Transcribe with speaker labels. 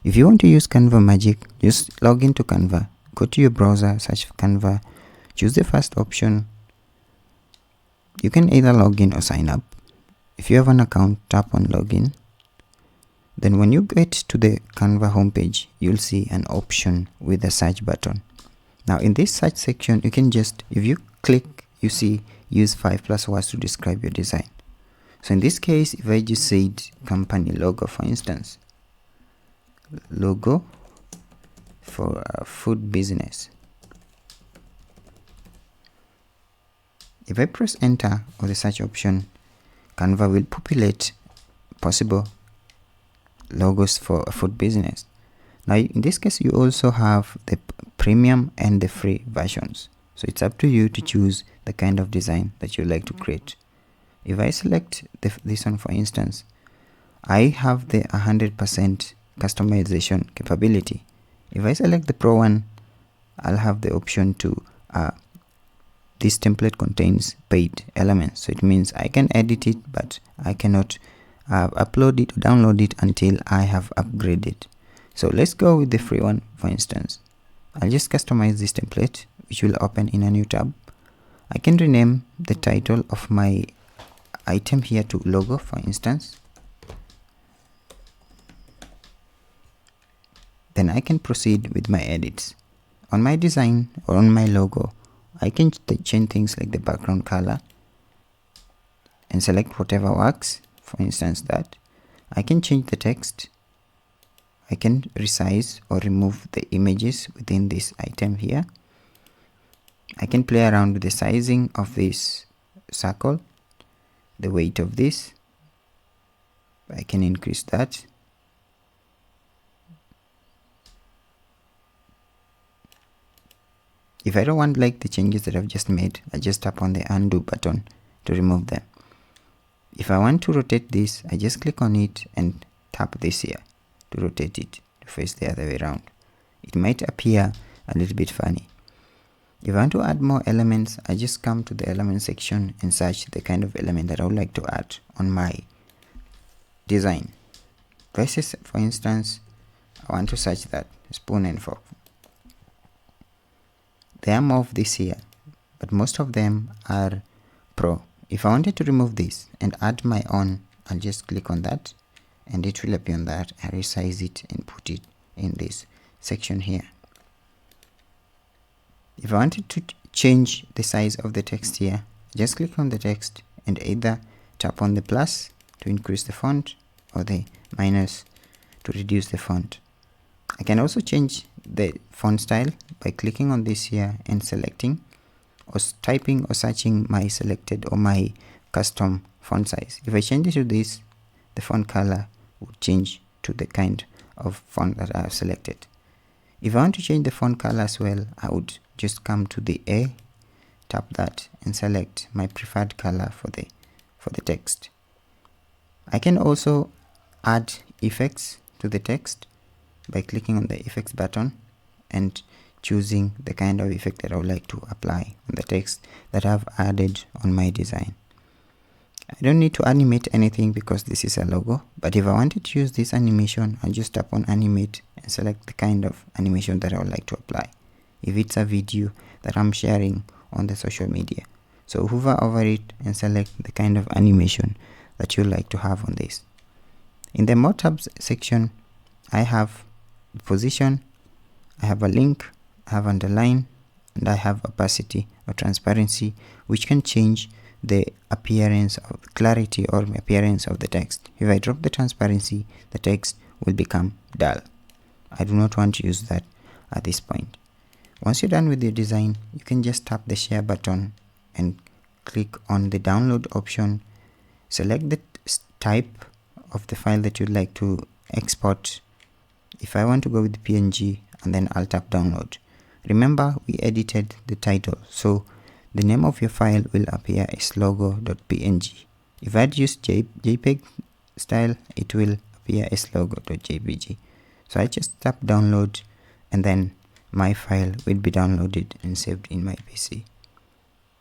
Speaker 1: If you want to use Canva Magic, just log into Canva, go to your browser, search for Canva, choose the first option. You can either log in or sign up. If you have an account, tap on login. Then when you get to the Canva homepage, you'll see an option with a search button. Now in this search section, you can just, if you click, you see use 5+ words to describe your design. So in this case, if I just said company logo, for instance, logo for a food business. If I press enter or the search option, Canva will populate possible logos for a food business. Now in this case, you also have the premium and the free versions. So it's up to you to choose the kind of design that you like to create. If I select this one, for instance, I have the 100% customization capability. If I select the pro one, I'll have the option to this template contains paid elements, so it means I can edit it, but I cannot upload it or download it until I have upgraded. So let's go with the free one. For instance, I'll just customize this template, which will open in a new tab. I can rename the title of my item here to logo, for instance. Then I can proceed with my edits. On my design or on my logo, I can change things like the background color and select whatever works. For instance, that I can change the text. I can resize or remove the images within this item here. I can play around with the sizing of this circle, the weight of this. I can increase that. If I don't want like the changes that I've just made, I just tap on the undo button to remove them. If I want to rotate this, I just click on it and tap this here to rotate it to face the other way around. It might appear a little bit funny. If I want to add more elements, I just come to the element section and search the kind of element that I would like to add on my design. For instance, I want to search that spoon and fork. There are more of this here, but most of them are pro. If I wanted to remove this and add my own, I'll just click on that and it will appear on that. I resize it and put it in this section here. If I wanted to change the size of the text here, just click on the text and either tap on the plus to increase the font or the minus to reduce the font. I can also change the font style by clicking on this here and selecting or typing or searching my selected or my custom font size. If I change it to this, the font color would change to the kind of font that I have selected. If I want to change the font color as well, I would just come to the A, tap that and select my preferred color for the text. I can also add effects to the text by clicking on the effects button and choosing the kind of effect that I would like to apply on the text that I've added on my design. I don't need to animate anything because this is a logo, but if I wanted to use this animation, I'll just tap on animate and select the kind of animation that I would like to apply. If it's a video that I'm sharing on the social media, so hover over it and select the kind of animation that you like to have on this. In the more tabs section, I have position, I have a link, I have underline, and I have opacity or transparency, which can change the appearance of clarity or appearance of the text. If I drop the transparency, the text will become dull. I do not want to use that at this point. Once you're done with your design, you can just tap the share button and click on the download option. Select the type of the file that you'd like to export. If I want to go with PNG, and then I'll tap download. Remember, we edited the title, so the name of your file will appear as logo.png. If I'd used JPEG style, it will appear as logo.jpg. So I just tap download and then my file will be downloaded and saved in my PC.